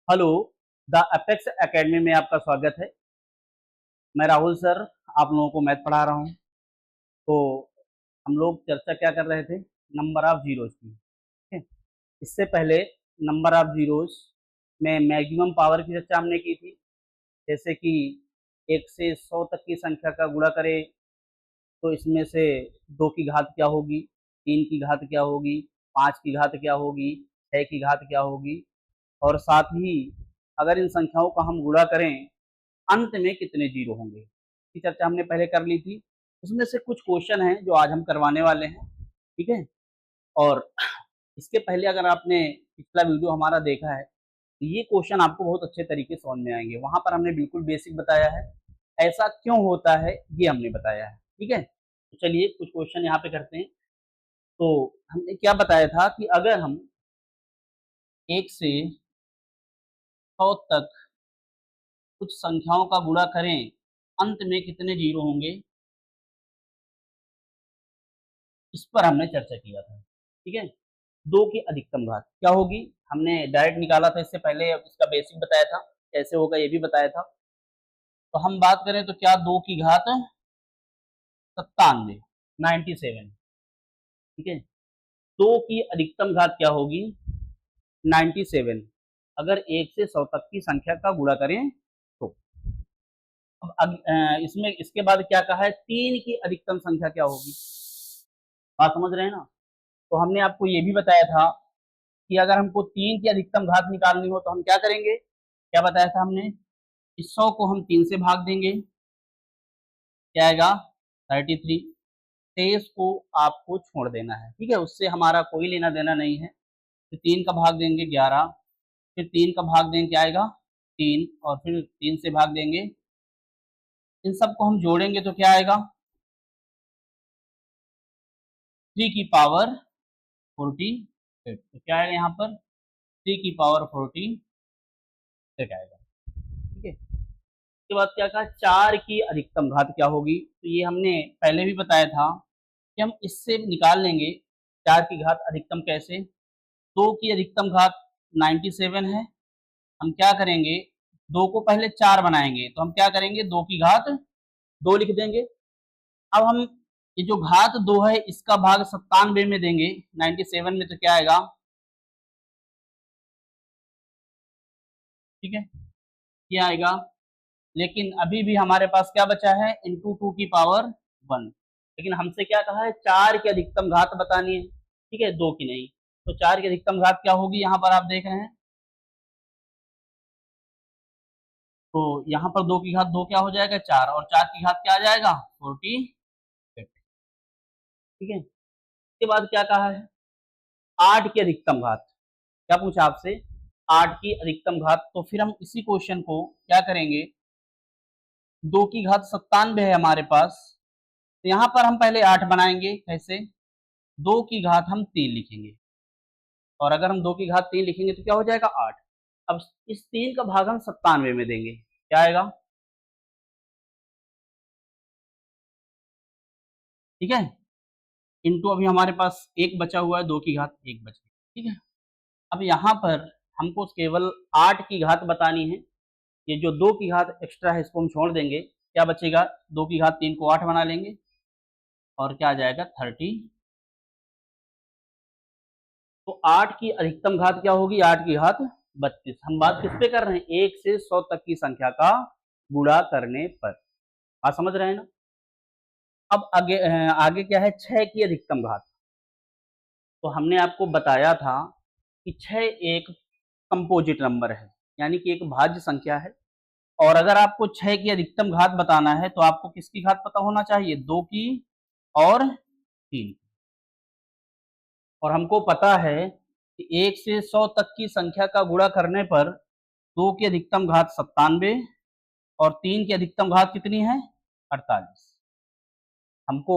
Hello, the apex academy में आपका स्वागत है। मैं राहुल सर आप लोगों को मैथ पढ़ा रहा हूँ। तो हम लोग चर्चा क्या कर रहे थे? नंबर ऑफ जीरोज की। ठीक है। इससे पहले नंबर ऑफ जीरोज में मैक्सिमम पावर की चर्चा हमने की थी। जैसे कि 1 से 100 तक की संख्या का गुणा करें तो इसमें से 2 की घात क्या होगी, 3 की घात क्या होगी, 5 की घात क्या होगी, 6 की घात क्या होगी, और साथ ही अगर इन संख्याओं का हम गुणा करें अंत में कितने जीरो होंगे, इसकी चर्चा हमने पहले कर ली थी। उसमें से कुछ क्वेश्चन हैं जो आज हम करवाने वाले हैं। ठीक है। और इसके पहले अगर आपने पिछला वीडियो हमारा देखा है तो ये क्वेश्चन आपको बहुत अच्छे तरीके से समझ में आएंगे। वहां पर हमने बिल्कुल बेसिक बताया है, ऐसा क्यों होता है ये हमने बताया है। ठीक है। तो चलिए कुछ क्वेश्चन यहाँ पे करते हैं। तो हमने क्या बताया था कि अगर हम 1 से 100 तक कुछ संख्याओं का गुणा करें अंत में कितने जीरो होंगे, इस पर हमने चर्चा किया था। ठीक है। 2 की अधिकतम घात क्या होगी, हमने डायरेक्ट निकाला था इससे पहले, अब इसका बेसिक बताया था, कैसे होगा ये भी बताया था। तो हम बात करें तो क्या 2 की घात 97, 97। ठीक है। 2 की अधिकतम घात क्या होगी, 97। अगर 1 से 100 तक की संख्या का गुणा करें तो अब इसमें इसके बाद क्या कहा है, 3 की अधिकतम संख्या क्या होगी। बात समझ रहे हैं ना। तो हमने आपको ये भी बताया था कि अगर हमको 3 की अधिकतम घात निकालनी हो तो हम क्या करेंगे, क्या बताया था हमने, इस 100 को हम 3 से भाग देंगे, क्या आएगा 33। 23 को आपको छोड़ देना है। ठीक है, उससे हमारा कोई लेना देना नहीं है। फिर 3 का भाग देंगे 11, फिर 3 का भाग देंगे क्या आएगा 3, और फिर 3 से भाग देंगे। इन सबको हम जोड़ेंगे तो क्या आएगा 3 की पावर 48। तो क्या आएगा यहाँ पर 3 की पावर 48 आएगा। ठीक है। उसके बाद क्या कहा, 4 की अधिकतम घात क्या होगी। तो ये हमने पहले भी बताया था कि हम इससे निकाल लेंगे 4 की घात अधिकतम कैसे। 2 की अधिकतम घात 97 है। हम क्या करेंगे, 2 को पहले 4 बनाएंगे तो हम क्या करेंगे 2 की घात 2 लिख देंगे। अब हम ये जो घात 2 है इसका भाग 97 में देंगे, 97 में, तो क्या आएगा। ठीक है, क्या आएगा। लेकिन अभी भी हमारे पास क्या बचा है, इंटू 2 की पावर 1। लेकिन हमसे क्या कहा है, 4 की अधिकतम घात बतानी है। ठीक है, 2 की नहीं। तो 4 की अधिकतम घात क्या होगी, यहाँ पर आप देख रहे हैं। तो यहाँ पर 2 की घात 2 क्या हो जाएगा 4, और 4 की घात क्या आ जाएगा 48। ठीक है। इसके बाद क्या कहा है, 8 की अधिकतम घात। क्या पूछा आपसे, 8 की अधिकतम घात। तो फिर हम इसी क्वेश्चन को क्या करेंगे, 2 की घात 97 है हमारे पास, तो यहाँ पर हम पहले 8 बनाएंगे। कैसे, 2 की घात हम 3 लिखेंगे, और अगर हम 2 की घात 3 लिखेंगे तो क्या हो जाएगा 8। अब इस 3 का भाग हम 97 में देंगे, क्या आएगा। ठीक है। इंटू अभी हमारे पास एक बचा हुआ है, 2 की घात 1 बची। ठीक है। अब यहाँ पर हमको केवल 8 की घात बतानी है। ये जो 2 की घात एक्स्ट्रा है इसको हम छोड़ देंगे, क्या बचेगा, 2 की घात 3 को 8 बना लेंगे, और क्या आ जाएगा 30। तो 8 की अधिकतम घात क्या होगी, 8 की घात 32। हम बात किस पे कर रहे हैं, 1 से 100 तक की संख्या का गुणा करने पर। आप समझ रहे हैं ना। अब आगे आगे क्या है, 6 की अधिकतम घात। तो हमने आपको बताया था कि 6 एक कंपोजिट नंबर है, यानी कि एक भाज्य संख्या है। और अगर आपको 6 की अधिकतम घात बताना है तो आपको किसकी घात पता होना चाहिए, 2 की और 3। और हमको पता है कि 1 से 100 तक की संख्या का गुणा करने पर 2 की अधिकतम घात 97 और 3 की अधिकतम घात कितनी है 48। हमको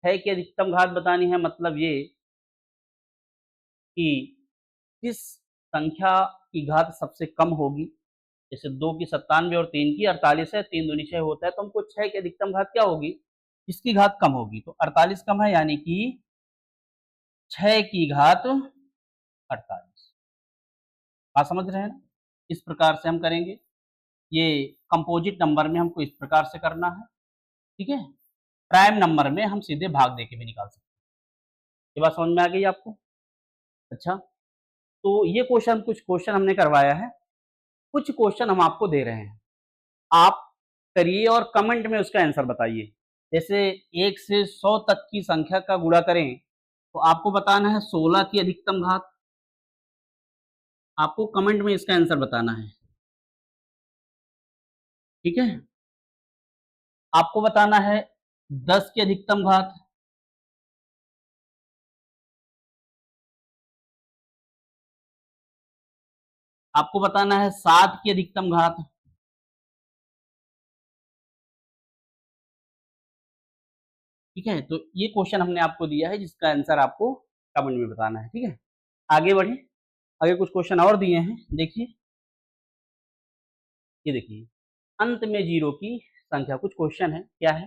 6 की अधिकतम घात बतानी है, मतलब ये कि किस संख्या की घात सबसे कम होगी। जैसे 2 की 97 और 3 की 48 है, 3 दूनी 6 होता है, तो हमको 6 की अधिकतम घात क्या होगी, किसकी घात कम होगी। तो 48 कम है, यानी कि 6 की घात 48। आप समझ रहे हैं ना। इस प्रकार से हम करेंगे। ये कंपोजिट नंबर में हमको इस प्रकार से करना है, ठीक है। प्राइम नंबर में हम सीधे भाग दे के भी निकाल सकते हैं। ये बात समझ में आ गई आपको? अच्छा, तो ये कुछ क्वेश्चन हमने करवाया है, कुछ क्वेश्चन हम आपको दे रहे हैं। आप करिए और कमेंट में उसका आंसर बताइए। जैसे 1 से 100 तक की संख्या का गुणा करें, तो आपको बताना है 16 की अधिकतम घात। आपको कमेंट में इसका आंसर बताना है, ठीक है। आपको बताना है 10 की अधिकतम घात। आपको बताना है 7 की अधिकतम घात। ठीक है, तो ये क्वेश्चन हमने आपको दिया है जिसका आंसर आपको कमेंट में बताना है, ठीक है। आगे बढ़े, आगे कुछ क्वेश्चन और दिए हैं, देखिए। ये देखिए, अंत में जीरो की संख्या, कुछ क्वेश्चन है, क्या है?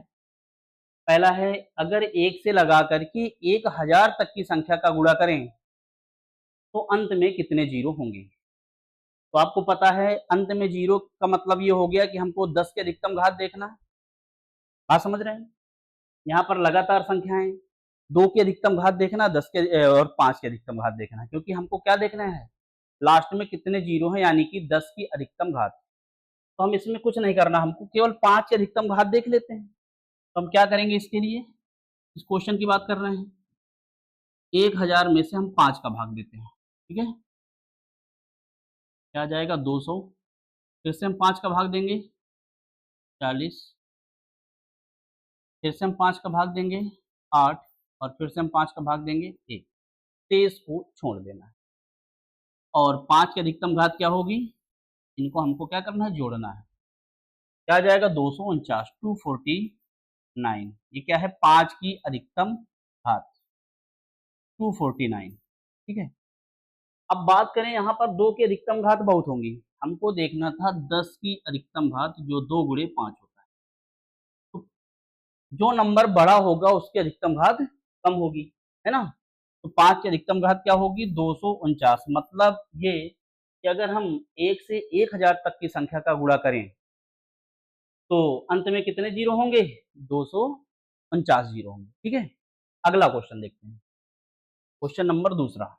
पहला है, अगर 1 से लगा कर के 1000 तक की संख्या का गुणा करें, तो अंत में कितने जीरो होंगे? तो आपको पता है अंत में जीरो का मतलब ये हो गया कि हमको 10 की अधिकतम घात देखना है। बात समझ रहे हैं? यहाँ पर लगातार संख्याएं, 2 की अधिकतम घात देखना, 10 के और 5 की अधिकतम घात देखना है, क्योंकि हमको क्या देखना है? लास्ट में कितने जीरो हैं, यानी कि 10 की अधिकतम घात। तो हम इसमें कुछ नहीं करना, हमको केवल 5 की अधिकतम घात देख लेते हैं। तो हम क्या करेंगे इसके लिए? इस क्वेश्चन की बात कर रहे हैं, 1000 में से हम 5 का भाग देते हैं, ठीक है। क्या आ जाएगा? 200। फिर से हम 5 का भाग देंगे, 40। फिर से हम 5 का भाग देंगे, 8। और फिर से हम 5 का भाग देंगे, 1। 23 को छोड़ देना है। और 5 की अधिकतम घात क्या होगी? इनको हमको क्या करना है? जोड़ना है। क्या आ जाएगा? 249, 249। ये क्या है? 5 की अधिकतम घात, 249, ठीक है। अब बात करें, यहाँ पर 2 की अधिकतम घात बहुत होंगी, हमको देखना था 10 की अधिकतम घात, जो 2 गुणे 5 होता है। तो जो नंबर बड़ा होगा उसकी अधिकतम घात कम होगी, है ना। तो 5 की अधिकतम घात क्या होगी? 249। मतलब ये कि अगर हम 1 से 1000 तक की संख्या का गुणा करें, तो अंत में कितने जीरो होंगे? 249 जीरो होंगे, ठीक है। अगला क्वेश्चन देखते हैं, क्वेश्चन नंबर दूसरा।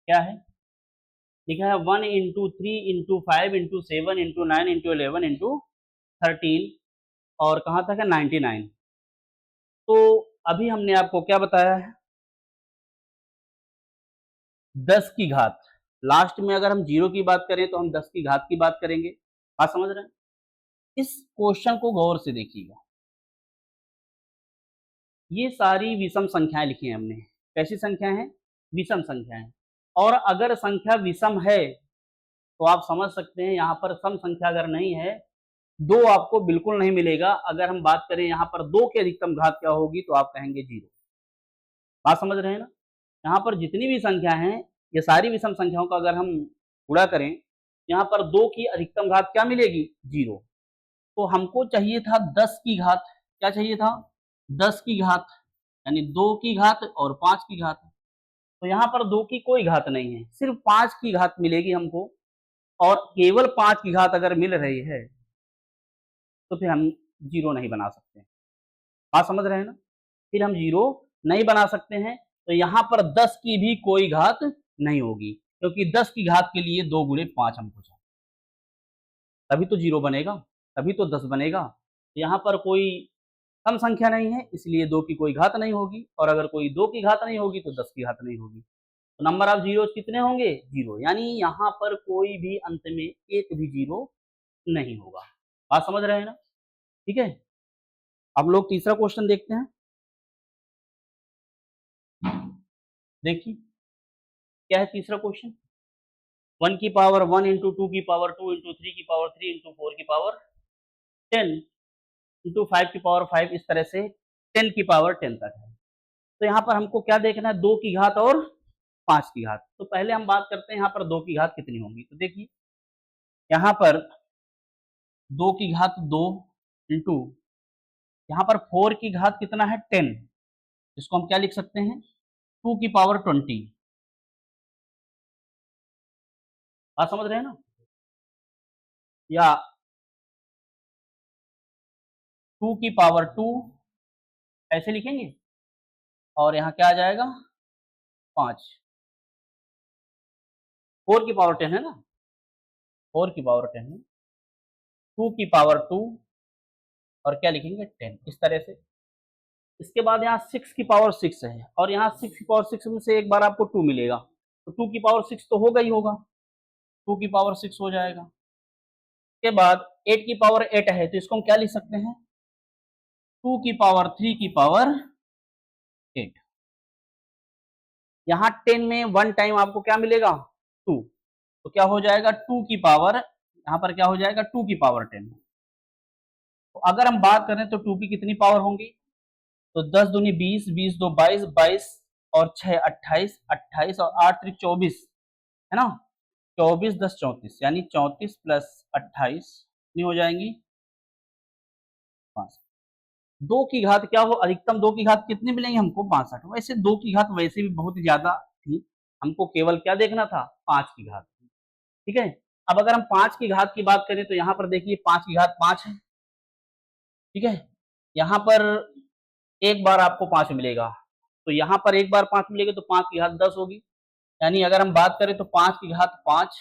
क्या है? लिखा है 1 into 3 into 5 into 7 into 9 into 11 into 13, और कहाँ तक है? 99। तो अभी हमने आपको क्या बताया है? 10 की घात। लास्ट में अगर हम जीरो की बात करें तो हम 10 की घात की बात करेंगे। बात समझ रहे हैं? इस क्वेश्चन को गौर से देखिएगा। ये सारी विषम संख्याएं लिखी हैं हमने। कैसी संख्याएं हैं? विषम संख्याएं। और अगर संख्या विषम है तो आप समझ सकते हैं यहाँ पर सम संख्या अगर नहीं है, दो आपको बिल्कुल नहीं मिलेगा। अगर हम बात करें यहाँ पर 2 की अधिकतम घात क्या होगी, तो आप कहेंगे जीरो। बात समझ रहे हैं ना? यहाँ पर जितनी भी संख्या हैं, ये सारी विषम संख्याओं का अगर हम गुणा करें, यहाँ पर 2 की अधिकतम घात क्या मिलेगी? जीरो। तो हमको चाहिए था 10 की घात। क्या चाहिए था? 10 की घात, यानी 2 की घात और 5 की घात। तो यहाँ पर 2 की कोई घात नहीं है, सिर्फ 5 की घात मिलेगी हमको। और केवल 5 की घात अगर मिल रही है, तो फिर हम जीरो नहीं बना सकते। बात समझ रहे हैं ना? फिर हम जीरो नहीं बना सकते हैं। तो यहाँ पर 10 की भी कोई घात नहीं होगी, क्योंकि 10 की घात के लिए 2 गुणे 5 हमको चाहिए, तभी तो जीरो बनेगा, तभी तो 10 बनेगा। तो यहाँ पर कोई सम संख्या नहीं है, इसलिए 2 की कोई घात नहीं होगी। और अगर कोई 2 की घात नहीं होगी तो 10 की घात नहीं होगी। तो नंबर ऑफ जीरो कितने होंगे? जीरो। यानी यहाँ पर कोई भी अंत में एक भी जीरो नहीं होगा। बात समझ रहे हैं ना? ठीक है। अब लोग तीसरा क्वेश्चन देखते हैं। देखिए, क्या है तीसरा क्वेश्चन? 1 की पावर 1 इंटू 2 की पावर 2 इंटू 3 की पावर 3 इंटू 4 की पावर 10 इंटू 5 की पावर 5, इस तरह से 10 की पावर 10 तक है। तो यहाँ पर हमको क्या देखना है? 2 की घात और 5 की घात। तो पहले हम बात करते हैं यहाँ पर 2 की घात कितनी होगी। तो देखिए, यहाँ पर 2 की घात 2 इंटू, यहाँ पर 4 की घात कितना है? 10। इसको हम क्या लिख सकते हैं? 2 की पावर 20। बात समझ रहे हैं ना? या 2 की पावर 2 ऐसे लिखेंगे और यहाँ क्या आ जाएगा 5। 4 की पावर 10 है ना, 4 की पावर 10 है, 2 की पावर 2 और क्या लिखेंगे 10, इस तरह से। इसके बाद यहाँ 6 की पावर 6 है और यहाँ 6 की पावर 6 में से एक बार आपको 2 मिलेगा, तो 2 की पावर 6 तो होगा ही होगा, 2 की पावर 6 हो जाएगा। के बाद 8 की पावर 8 है, तो इसको हम क्या लिख सकते हैं 2 की पावर 3 की पावर 8। यहाँ 10 में 1 टाइम आपको क्या मिलेगा 2, तो क्या हो जाएगा 2 की पावर, यहाँ पर क्या हो जाएगा 2 की पावर 10। तो अगर हम बात करें तो 2 की कितनी पावर होंगी, तो 10 दूनी 20, 20 दो 22, 22 और 6 28, 28 और 8 त्रिक 24 है ना, 24 10 34, यानी 34 प्लस 28 कितनी हो जाएंगी 5। 2 की घात क्या हो, अधिकतम 2 की घात कितनी मिलेंगे हमको 62। वैसे 2 की घात वैसे भी बहुत ज्यादा थी, हमको केवल क्या देखना था 5 की घात। ठीक है, अब अगर हम 5 की घात की बात करें तो यहाँ पर देखिए 5 की घात 5 है। ठीक है, यहाँ पर एक बार आपको 5 मिलेगा, तो यहाँ पर एक बार 5 मिलेगा तो 5 की घात 10 होगी, यानी अगर हम बात करें तो 5 की घात 5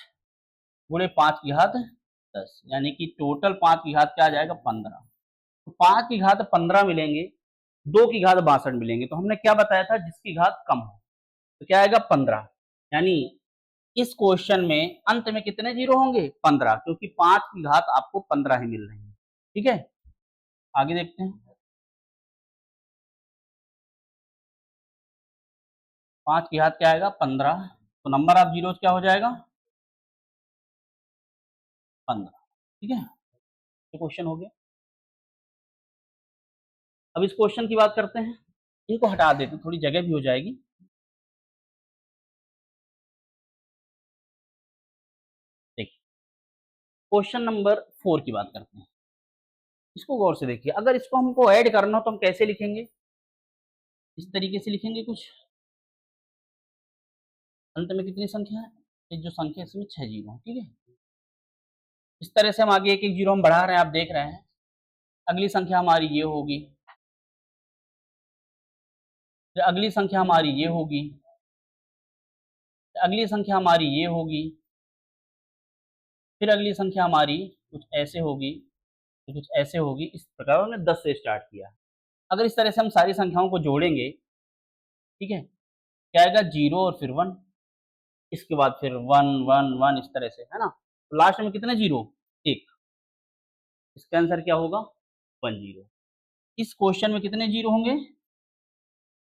गुणे 5 की घात 10, यानी कि टोटल 5 की घात क्या आ जाएगा 15। तो 5 की घात 15 मिलेंगे, 2 की घात 62 मिलेंगे, तो हमने क्या बताया था जिसकी घात कम हो, तो क्या आएगा 15, यानी इस क्वेश्चन में अंत में कितने जीरो होंगे 15, क्योंकि 5 की घात आपको 15 ही मिल रही है। ठीक है, आगे देखते हैं। 5 की घात क्या आएगा 15, तो नंबर ऑफ जीरोज क्या हो जाएगा 15। ठीक है, ये क्वेश्चन हो गया। अब इस क्वेश्चन की बात करते हैं, इनको हटा देते थोड़ी जगह भी हो जाएगी। देखिए क्वेश्चन नंबर 4 की बात करते हैं, इसको गौर से देखिए। अगर इसको हमको ऐड करना हो तो हम कैसे लिखेंगे, इस तरीके से लिखेंगे कुछ। अंत में कितनी संख्या है, एक जो संख्या इसमें 6 जीरो है। ठीक है, इस तरह से हम आगे एक एक जीरो हम बढ़ा रहे हैं, आप देख रहे हैं। अगली संख्या हमारी ये होगी, फिर अगली संख्या हमारी ये होगी, अगली संख्या हमारी ये होगी, फिर अगली संख्या हमारी कुछ ऐसे होगी, फिर कुछ ऐसे होगी। इस प्रकार हमने 10 से स्टार्ट किया। अगर इस तरह से हम सारी संख्याओं को जोड़ेंगे, ठीक है, क्या आएगा 0 और फिर 1, इसके बाद फिर 1 1 1, इस तरह से है ना। तो लास्ट में कितने जीरो 1, इसका आंसर क्या होगा 1 जीरो। इस क्वेश्चन में कितने जीरो होंगे,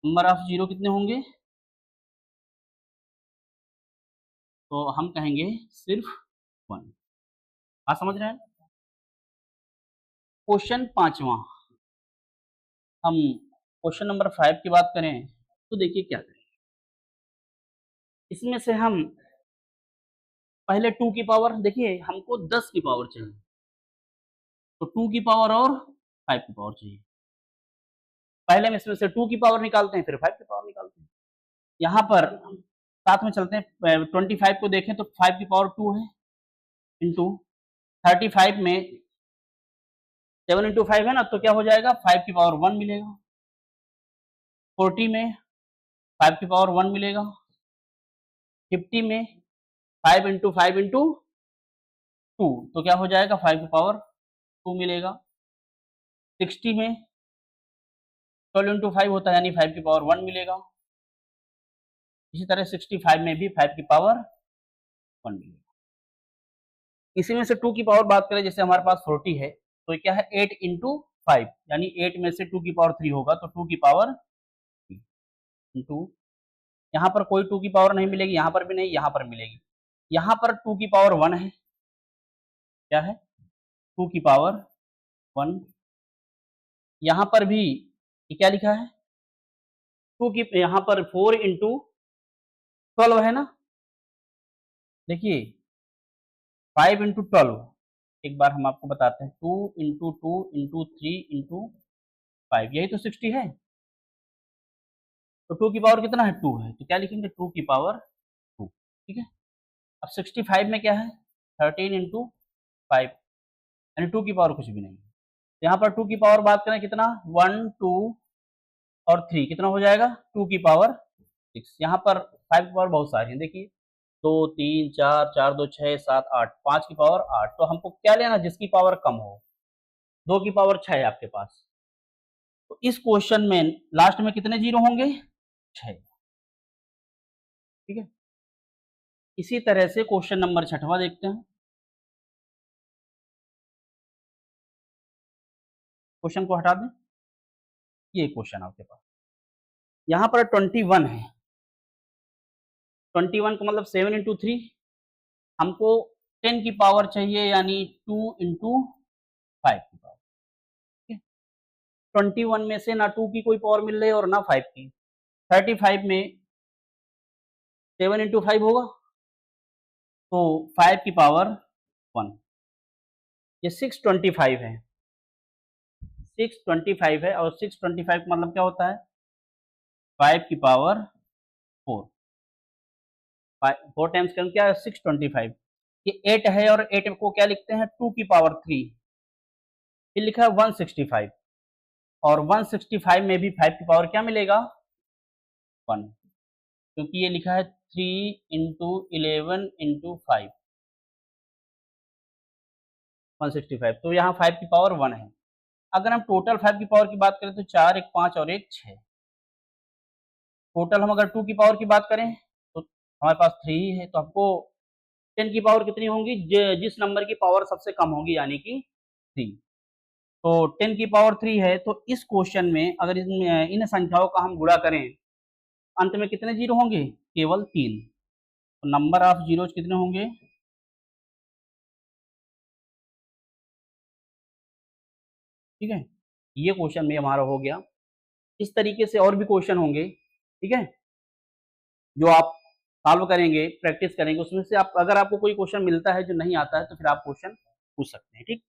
नंबर ऑफ जीरो कितने होंगे, तो हम कहेंगे सिर्फ 1। आप समझ रहे हैं। क्वेश्चन 5वां, हम क्वेश्चन नंबर 5 की बात करें तो देखिए क्या करें। इसमें से हम पहले 2 की पावर, देखिए हमको 10 की पावर चाहिए, तो 2 की पावर और 5 की पावर चाहिए। पहले हम इसमें से 2 की पावर निकालते हैं, फिर 5 की पावर निकालते हैं। यहाँ पर साथ में चलते हैं। 25 को देखें तो 5 की पावर 2 है, इंटू 35 में 7 इंटू 5 है ना, तो क्या हो जाएगा 5 की पावर 1 मिलेगा। 40 में 5 की पावर 1 मिलेगा। 50 में 5 इंटू 5 इंटू 2, तो क्या हो जाएगा 5 की पावर 2 मिलेगा। 60 में 12 इंटू 5 होता है, यानी 5 की पावर 1 मिलेगा। इसी तरह 65 में भी 5 की पावर 1 मिलेगा। इसी में से 2 की पावर बात करें, जैसे हमारे पास 40 है, तो क्या है 8 इंटू 5, यानी 8 में से 2 की पावर 3 होगा, तो 2 की पावर 3 इंटू, यहाँ पर कोई 2 की पावर नहीं मिलेगी, यहाँ पर भी नहीं, यहाँ पर मिलेगी। यहाँ पर 2 की पावर 1 है, क्या है 2 की पावर 1। यहाँ पर भी ये क्या लिखा है 2 की, यहाँ पर 4 इंटू 12 है ना। देखिए 5 इंटू 12, एक बार हम आपको बताते हैं, 2 इंटू 2 इंटू 3 इंटू 5, यही तो 60 है। तो 2 की पावर कितना है 2 है, तो क्या लिखेंगे 2 की पावर 2, ठीक है। अब 65 में क्या है 13 इंटू 5 यानी 2 की पावर कुछ भी नहीं है। यहाँ पर 2 की पावर बात करें कितना 1 2 और 3 कितना हो जाएगा 2 की पावर 6। यहाँ पर 5 की पावर बहुत सारी है, देखिए 2 3 4 4 2 6 7 8 5 की पावर 8। तो हमको क्या लेना जिसकी पावर कम हो, 2 की पावर 6 है आपके पास। तो इस क्वेश्चन में लास्ट में कितने जीरो होंगे 6, ठीक है। इसी तरह से क्वेश्चन नंबर 6वां देखते हैं। क्वेश्चन को हटा दें, ये क्वेश्चन आपके पास यहाँ पर 21 है। 21 का मतलब 7 इंटू 3, हमको 10 की पावर चाहिए यानी 2 इंटू 5 की पावर, ठीक है। 21 में से ना 2 की कोई पावर मिल रही है और ना 5 की। 35 में 7 इंटू 5 होगा तो 5 की पावर 1। ये 625 है, 625 है और 625 का मतलब क्या होता है 5 की पावर 4। 4 टाइम्स क्या है 625। ये 8 है और 8 को क्या लिखते हैं 2 की पावर 3। फिर लिखा है 165 और 165 में भी 5 की पावर क्या मिलेगा 1, क्योंकि ये लिखा है 3 इंटू 11 इंटू 5 165। तो यहाँ 5 की पावर 1 है। अगर हम टोटल 5 की पावर की बात करें तो 4 एक 5 और एक 6। टोटल हम अगर 2 की पावर की बात करें तो हमारे पास 3 ही है, तो हमको 10 की पावर कितनी होंगी जिस नंबर की पावर सबसे कम होगी यानी कि 3। तो 10 की पावर 3 है, तो इस क्वेश्चन में अगर इन संख्याओं का हम गुणा करें अंत में कितने जीरो होंगे केवल 3। तो नंबर ऑफ जीरोज कितने होंगे ठीक है। ये क्वेश्चन में हमारा हो गया। इस तरीके से और भी क्वेश्चन होंगे, ठीक है, जो आप सॉल्व करेंगे प्रैक्टिस करेंगे। उसमें से आप अगर आपको कोई क्वेश्चन मिलता है जो नहीं आता है तो फिर आप क्वेश्चन पूछ सकते हैं, ठीक।